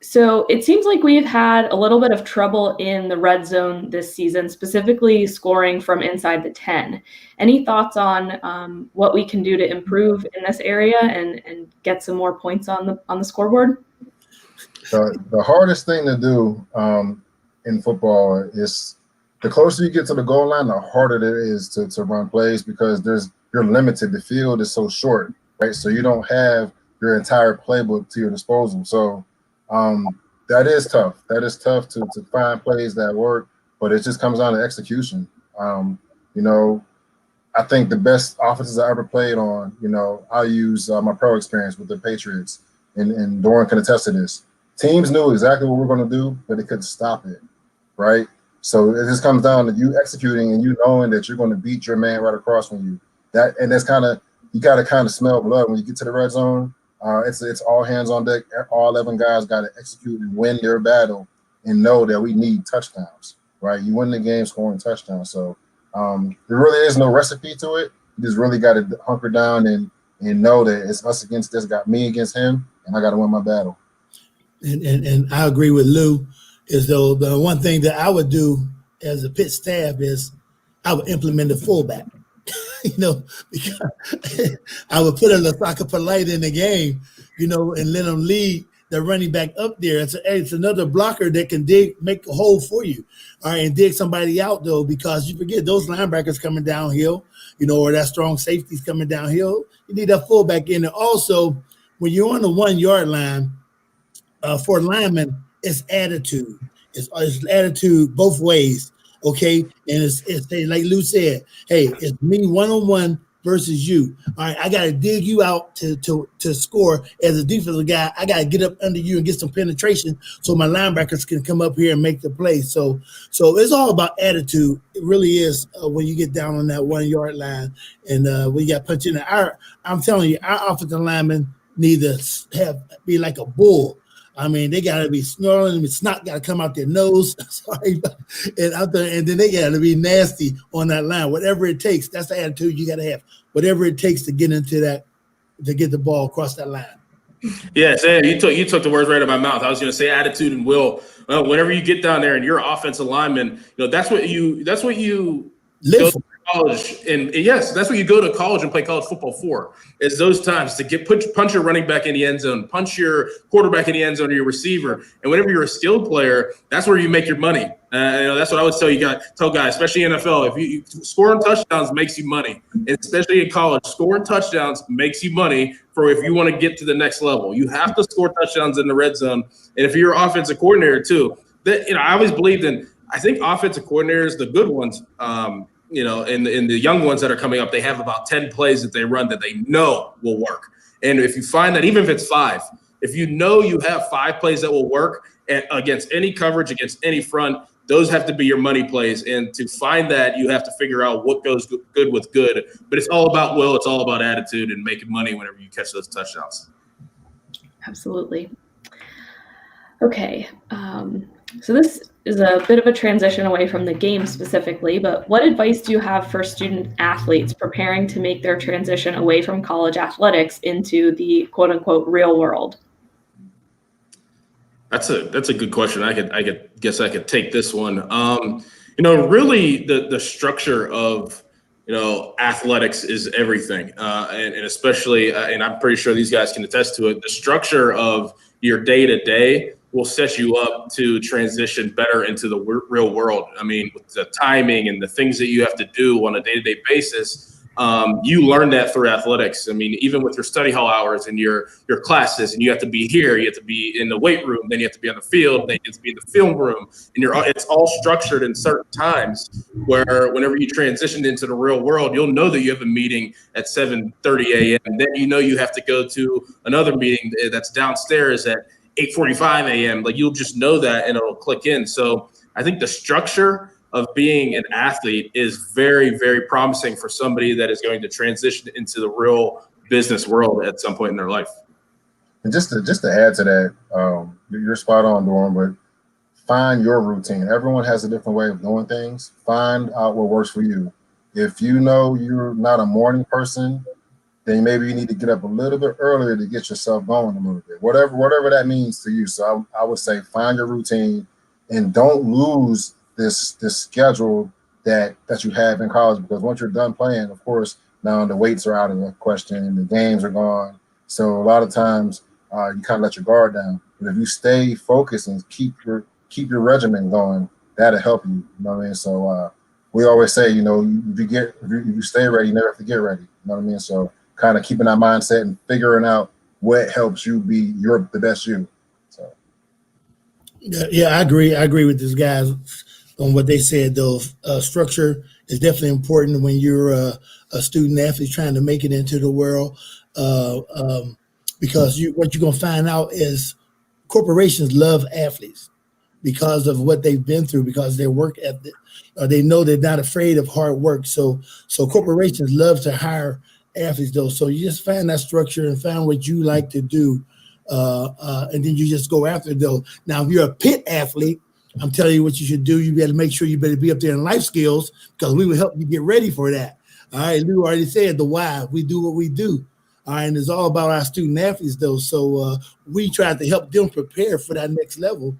So it seems like we've had a little bit of trouble in the red zone this season, specifically scoring from inside the 10. Any thoughts on what we can do to improve in this area and get some more points on the scoreboard?
The hardest thing to do in football is the closer you get to the goal line, the harder it is to run plays because you're limited. The field is so short, right? So you don't have your entire playbook to your disposal. So that is tough. That is tough to find plays that work, but it just comes down to execution. I I think the best offenses I ever played on, I use my pro experience with the Patriots, and Dorin can attest to this. Teams knew exactly what we're going to do, but they couldn't stop it, right? So it just comes down to you executing and you knowing that you're going to beat your man right across from you. That's kind of, you got to kind of smell blood when you get to the red zone. It's all hands on deck. All 11 guys got to execute and win their battle and know that we need touchdowns, right? You win the game scoring touchdowns. So there really is no recipe to it. You just really got to hunker down and know that it's us against this guy, me against him, and I got to win my battle.
And I agree with Lou. Is though the one thing that I would do as a Pitt staff is I would implement a fullback. Because I would put a Lousaka Polite in the game, and let them lead the running back up there. It's another blocker that can make a hole for you, all right, and dig somebody out though, because you forget those linebackers coming downhill, or that strong safety's coming downhill. You need that fullback in there. Also, when you're on the 1 yard line, for linemen, it's attitude. It's attitude both ways. Okay, and it's like Lou said, hey, it's me one-on-one versus you. All right, I got to dig you out to score. As a defensive guy, I got to get up under you and get some penetration so my linebackers can come up here and make the play. So it's all about attitude. It really is when you get down on that 1 yard line and when you got punched in the. I'm telling you, our offensive linemen need to be like a bull. I mean, they got to be snarling, and snot got to come out their nose. Sorry, and then they got to be nasty on that line. Whatever it takes, that's the attitude you got to have. Whatever it takes to get into that, to get the ball across that line.
Yeah, Sam, you took the words right out of my mouth. I was going to say attitude and will. Whenever you get down there and you're offensive lineman, that's what you
live for.
College, and yes, that's what you go to college and play college football for. Is those times to punch your running back in the end zone, punch your quarterback in the end zone, or your receiver. And whenever you're a skilled player, that's where you make your money. That's what I would tell guys, especially NFL. If you scoring touchdowns makes you money, and especially in college, scoring touchdowns makes you money for if you want to get to the next level. You have to score touchdowns in the red zone, and if you're offensive coordinator too, that I always believed in. I think offensive coordinators, the good ones. In the young ones that are coming up, they have about 10 plays that they run that they know will work. And if you find that, even if it's 5, if you know you have 5 plays that will work against any coverage, against any front, those have to be your money plays. And to find that, you have to figure out what goes good with good. But it's all about will. It's all about attitude and making money whenever you catch those touchdowns.
Absolutely. Okay. So this is a bit of a transition away from the game specifically, but what advice do you have for student athletes preparing to make their transition away from college athletics into the quote unquote real world?
That's a good question. I could take this one. Really the structure of athletics is everything, and especially, and I'm pretty sure these guys can attest to it. The structure of your day to day will set you up to transition better into the real world. I mean, with the timing and the things that you have to do on a day-to-day basis, you learn that through athletics. I mean, even with your study hall hours and your classes, and you have to be here, you have to be in the weight room, then you have to be on the field, then you have to be in the film room, and it's all structured in certain times where whenever you transition into the real world, you'll know that you have a meeting at 7:30 a.m. Then you have to go to another meeting that's downstairs at 8:45 a.m. Like you'll just know that and it'll click in. So I think the structure of being an athlete is very, very promising for somebody that is going to transition into the real business world at some point in their life.
And just to add to that, you're spot on, Dorin, but find your routine. Everyone has a different way of doing things. Find out what works for you. If you know you're not a morning person, then maybe you need to get up a little bit earlier to get yourself going a little bit, whatever that means to you. So I would say find your routine and don't lose this schedule that you have in college, because once you're done playing, of course, now the weights are out of the question and the games are gone. So a lot of times you kind of let your guard down. But if you stay focused and keep your regimen going, that'll help you. You know what I mean? So we always say, if you stay ready, you never have to get ready. You know what I mean? So kind of keeping that mindset and figuring out what helps you be the best you. So
yeah, I agree with this guys. on what they said, though. Structure is definitely important when you're a student athlete trying to make it into the world, because what you're going to find out is corporations love athletes because of what they've been through, because of their work ethic. They know they're not afraid of hard work. So corporations love to hire athletes, though. So you just find that structure and find what you like to do, and then you just go after it, though. Now, if you're a Pitt athlete, I'm telling you what you should do. You better make sure you better be up there in life skills, because we will help you get ready for that. All right, Lou already said the why. We do what we do. All right, and it's all about our student athletes, though. So we try to help them prepare for that next level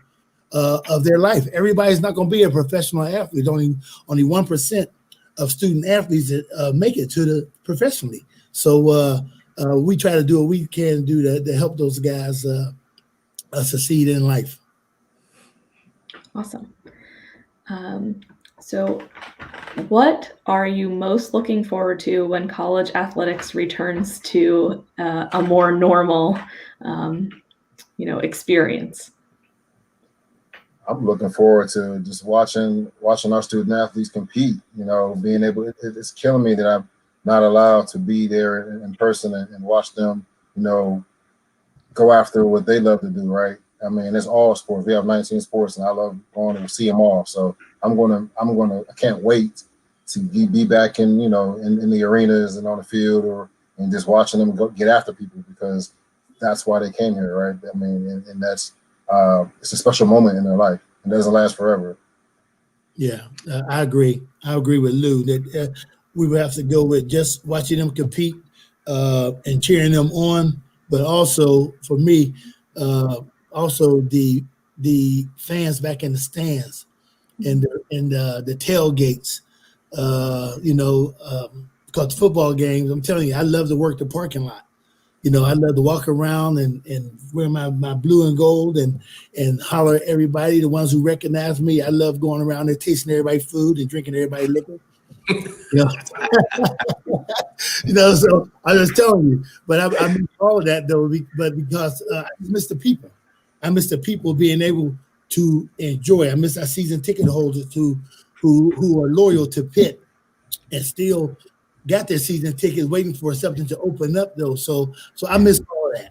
of their life. Everybody's not going to be a professional athlete. Only 1% of student athletes that make it to the professionally. So we try to do what we can do to help those guys succeed in life.
Awesome. So what are you most looking forward to when college athletics returns to a more normal, experience?
I'm looking forward to just watching our student athletes compete. Being able, it's killing me that I'm not allowed to be there in person and watch them, go after what they love to do, right? I mean, it's all sports. We have 19 sports, and I love going to see them all. So I can't wait to be back in the arenas and on the field, and just watching them get after people, because that's why they came here, right? I mean, and that's it's a special moment in their life. It doesn't last forever.
Yeah, I agree. I agree with Lou that we would have to go with just watching them compete and cheering them on, but also for me, also the fans back in the stands and the tailgates, because the football games, I'm telling you, I love to work the parking lot. I love to walk around and wear my blue and gold and holler at everybody, the ones who recognize me. I love going around there tasting everybody's food and drinking everybody's liquor. So I'm just telling you. But I miss all of that, though, but because I miss the people. I miss the people being able to enjoy. I miss our season ticket holders who are loyal to Pitt and still got their season tickets waiting for something to open up, though. So I miss all that.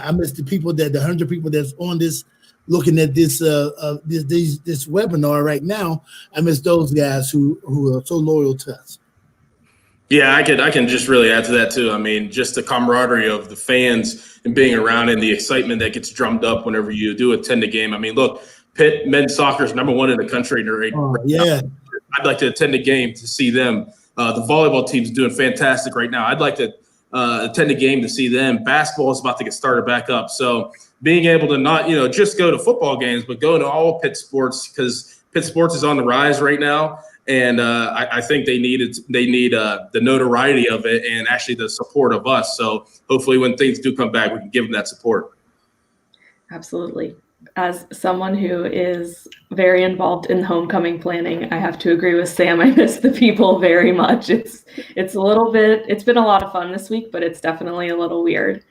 I miss the people the 100 people that's on this, looking at this this webinar right now. I miss those guys who are so loyal to us.
Yeah, I can just really add to that too. I mean, just the camaraderie of the fans and being around, and the excitement that gets drummed up whenever you do attend a game. I mean, look, Pitt men's soccer is #1 in the country right
yeah.
now. I'd like to attend a game to see them. The volleyball team's doing fantastic right now. I'd like to attend a game to see them. Basketball is about to get started back up. So being able to not, just go to football games, but go to all Pitt sports, because Pitt sports is on the rise right now. And I think they need the notoriety of it and actually the support of us. So hopefully when things do come back, we can give them that support. Absolutely.
As someone who is very involved in homecoming planning, I have to agree with Sam. I miss the people very much. It's been a lot of fun this week, but it's definitely a little weird.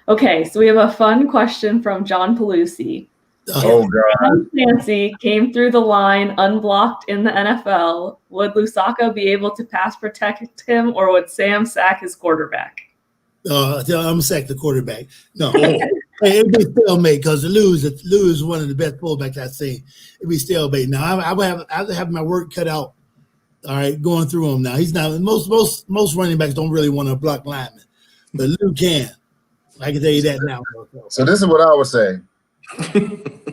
Okay, so we have a fun question from John Pelusi.
Oh, God.
Clancy came through the line unblocked in the NFL. Would Lousaka be able to pass protect him, or would Sam sack his quarterback?
I'm going to sack the quarterback. No. It'd be stalemate, because Lou is one of the best fullbacks I've seen. It'd be stalemate. Now I would have my work cut out. All right, going through him now. He's not most running backs don't really want to block linemen, but Lou can. I can tell you that now.
So this is what I would say.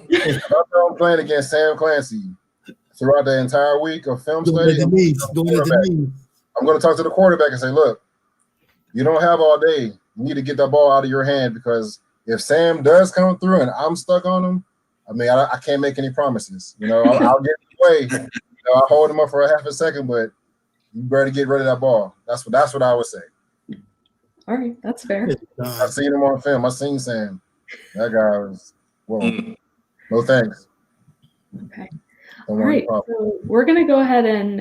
If I'm playing against Sam Clancy throughout the entire week of film study, I'm going to talk to the quarterback and say, look, you don't have all day. You need to get that ball out of your hand, because if Sam does come through and I'm stuck on him, I mean, I can't make any promises. I'll get in the way. I'll hold him up for a half a second, but you better get rid of that ball. That's what I would say.
All right, that's fair.
I've seen him on film. I've seen Sam. That guy was, no thanks.
Okay. All right, so we're going to go ahead and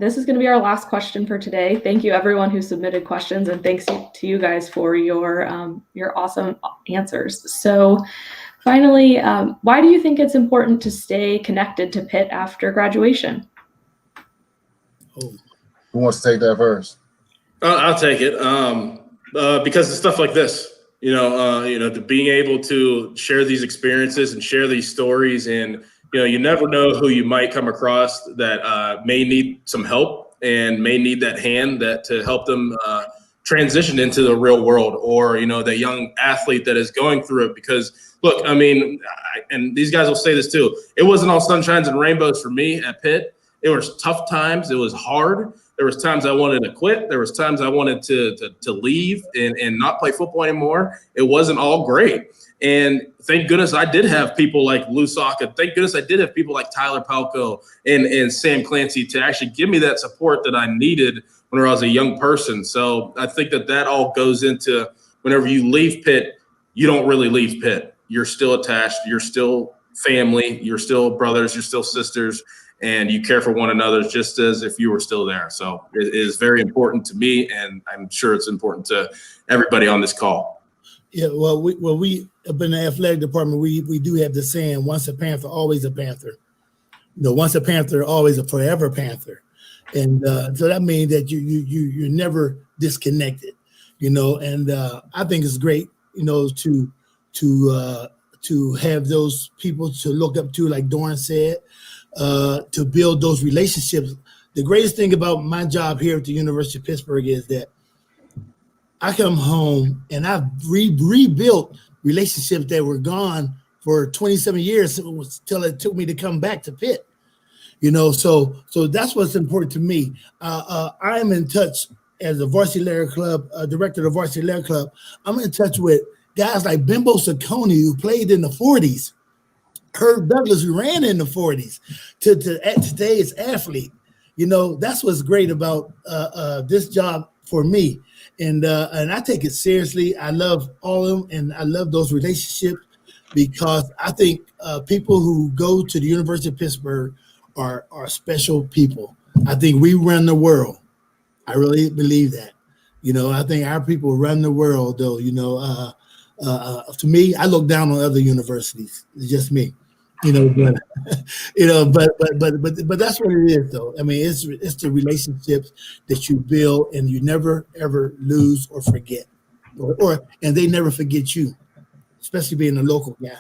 this is going to be our last question for today. Thank you, everyone who submitted questions, and thanks to you guys for your awesome answers. So Finally, why do you think it's important to stay connected to Pitt after graduation?
Who wants to take that first?
I'll take it. Because of stuff like this, to being able to share these experiences and share these stories, and you never know who you might come across that may need some help and may need that hand to help them transition into the real world, or that young athlete that is going through it. Because look, and these guys will say this too, it wasn't all sunshines and rainbows for me at Pitt. It was tough times. It was hard. There was times I wanted to quit. There was times I wanted to leave and not play football anymore. It wasn't all great. And thank goodness I did have people like Lousaka. Thank goodness I did have people like Tyler Palco and Sam Clancy to actually give me that support that I needed when I was a young person. So I think that all goes into whenever you leave Pitt, you don't really leave Pitt. You're still attached. You're still family. You're still brothers. You're still sisters. And you care for one another just as if you were still there. So it is very important to me, and I'm sure it's important to everybody on this call.
Yeah, well, we up in the athletic department, we do have the saying, once a Panther, always a Panther. Once a Panther, always a forever Panther. And so that means that you're never disconnected, and I think it's great, to have those people to look up to, like Dorin said, to build those relationships. The greatest thing about my job here at the University of Pittsburgh is that I come home and I've rebuilt relationships that were gone for 27 years until it took me to come back to Pitt. So that's what's important to me. I'm in touch as a varsity layer club, director of the varsity layer club. I'm in touch with guys like Bimbo Saccone, who played in the 40s. Herb Douglas, who ran in the 40s, to today's athlete. That's what's great about this job for me. And I take it seriously. I love all of them, and I love those relationships, because I think people who go to the University of Pittsburgh are special people. I think we run the world. I really believe that. I think our people run the world, though. To me, I look down on other universities. It's just me. But that's what it is, though. It's the relationships that you build, and you never ever lose or forget, and they never forget you, especially being a local guy.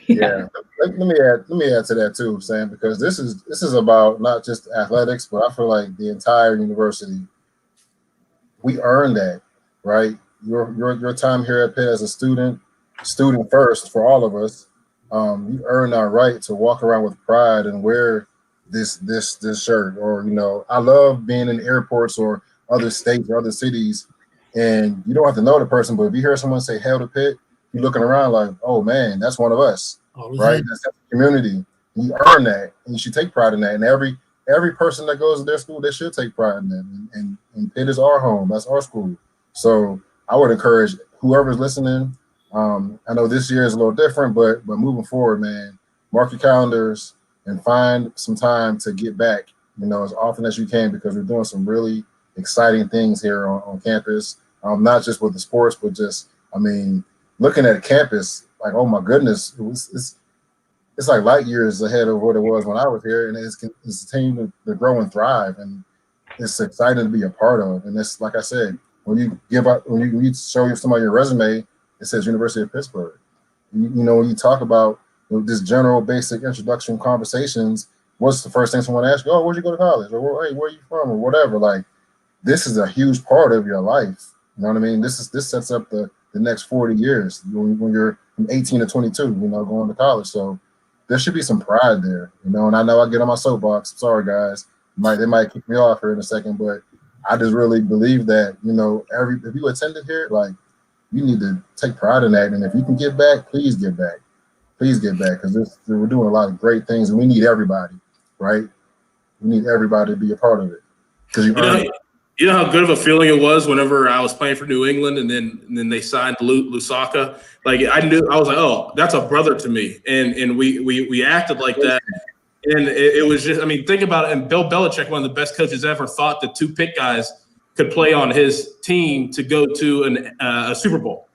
Yeah. Let me add to that too, Sam, because this is about not just athletics, but I feel like the entire university. We earn that, right? Your time here at Pitt as a student first for all of us. You earn our right to walk around with pride and wear this shirt. Or I love being in airports or other states or other cities, and you don't have to know the person, but if you hear someone say "Hail to Pitt," you're looking around like, "Oh man, that's one of us." Right? That's the community. You earn that, and you should take pride in that. And every person that goes to their school, they should take pride in that. And Pitt is our home. That's our school. So I would encourage whoever's listening. I know this year is a little different, but moving forward, man, mark your calendars and find some time to get back, as often as you can, because we're doing some really exciting things here on campus. Not just with the sports, but just, looking at campus, like, oh my goodness, it's like light years ahead of what it was when I was here, and it's continuing to grow and thrive, and it's exciting to be a part of. And it's like I said, when you show somebody your resume, it says University of Pittsburgh. When you talk about this general basic introduction conversations, what's the first thing someone asks you? Oh, where'd you go to college? Or hey, where are you from? Or whatever. Like, this is a huge part of your life. You know what I mean? This sets up the next 40 years when you're from 18 to 22, going to college. So there should be some pride there, and I know I get on my soapbox. Sorry, guys. They might kick me off here in a second, but I just really believe that, if you attended here, like, you need to take pride in that. And if you can give back, please give back. Please give back, because we're doing a lot of great things, and we need everybody, right? We need everybody to be a part of it. Because
you know how good of a feeling it was whenever I was playing for New England, and then they signed Lousaka. Like, I was like, oh, that's a brother to me, and we acted like that. And it was just, think about it. And Bill Belichick, one of the best coaches ever, thought that two Pitt guys could play on his team to go to a Super Bowl.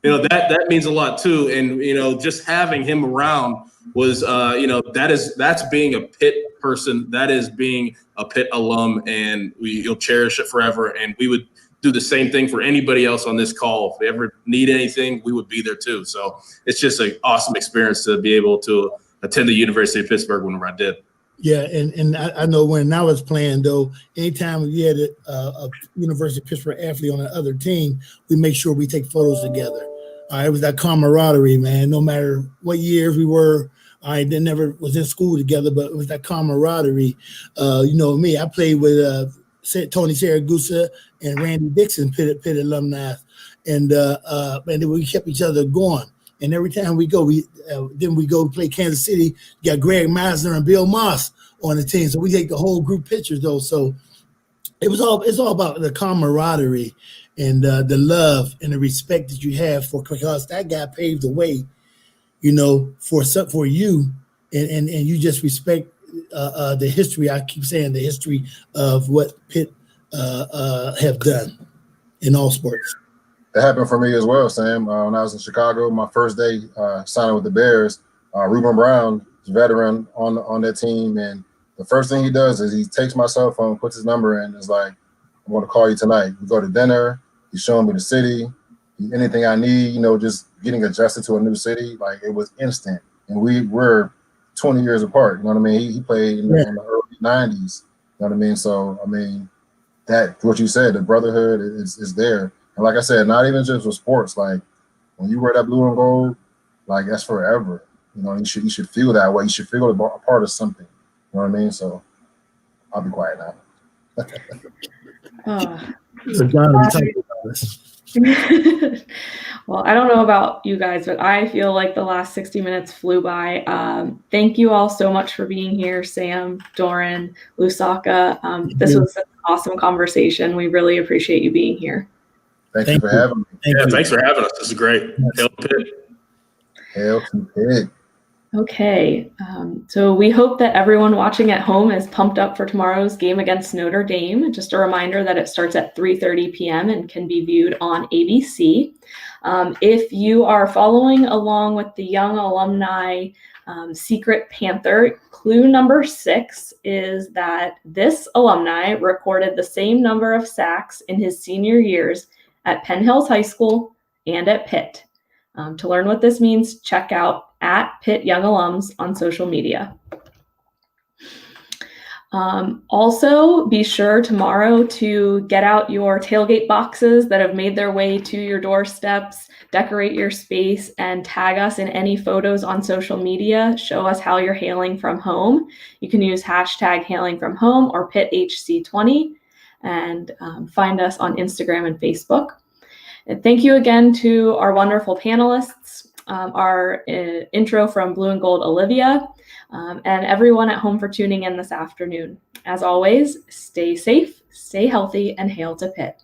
that means a lot too. And, just having him around was, that's being a Pitt person. That is being a Pitt alum, and you'll cherish it forever. And we would do the same thing for anybody else on this call. If they ever need anything, we would be there too. So it's just an awesome experience to be able to attend the University of Pittsburgh whenever I did.
Yeah, and I know when I was playing, though, anytime we had a University of Pittsburgh athlete on the other team, we make sure we take photos together. It was that camaraderie, man. No matter what years we were, they never was in school together, but it was that camaraderie. Me, I played with Tony Saragusa and Randy Dixon, Pitt alumni, and we kept each other going. And every time we go, then we go play Kansas City. You got Greg Meisner and Bill Moss on the team, so we take the whole group pictures though. So it's all about the camaraderie and the love and the respect that you have because that guy paved the way, for you, and you just respect the history. I keep saying the history of what Pitt have done in all sports.
It happened for me as well, Sam. When I was in Chicago, my first day signing with the Bears, Ruben Brown, veteran on that team, and the first thing he does is he takes my cell phone, puts his number in, and is like, "I'm going to call you tonight." We go to dinner. He's showing me the city, anything I need. Just getting adjusted to a new city, like it was instant. And we're 20 years apart. You know what I mean? He played in the early 90s. You know what I mean? So that what you said, the brotherhood is there. And like I said, not even just with sports. Like when you wear that blue and gold, like that's forever. You should feel that way. You should feel a part of something. You know what I mean? So I'll be quiet now.
So John, we talked about this.
Well, I don't know about you guys, but I feel like the last 60 minutes flew by. Thank you all so much for being here, Sam, Dorin, Lousaka. This was an awesome conversation. We really appreciate you being here.
Thank you for having me.
Thanks for having us. This is great. Hail to Pitt.
Hail to Pitt.
Okay, so we hope that everyone watching at home is pumped up for tomorrow's game against Notre Dame. Just a reminder that it starts at 3:30 p.m. and can be viewed on ABC. If you are following along with the Young Alumni Secret Panther, clue number 6 is that this alumni recorded the same number of sacks in his senior years at Penn Hills High School and at Pitt. To learn what this means, check out @Pitt Young Alums on social media. Also, be sure tomorrow to get out your tailgate boxes that have made their way to your doorsteps, decorate your space, and tag us in any photos on social media. Show us how you're hailing from home. You can use #HailingFromHome or PittHC20 and find us on Instagram and Facebook. And thank you again to our wonderful panelists, our intro from Blue and Gold, Olivia, and everyone at home for tuning in this afternoon. As always, stay safe, stay healthy, and hail to Pitt.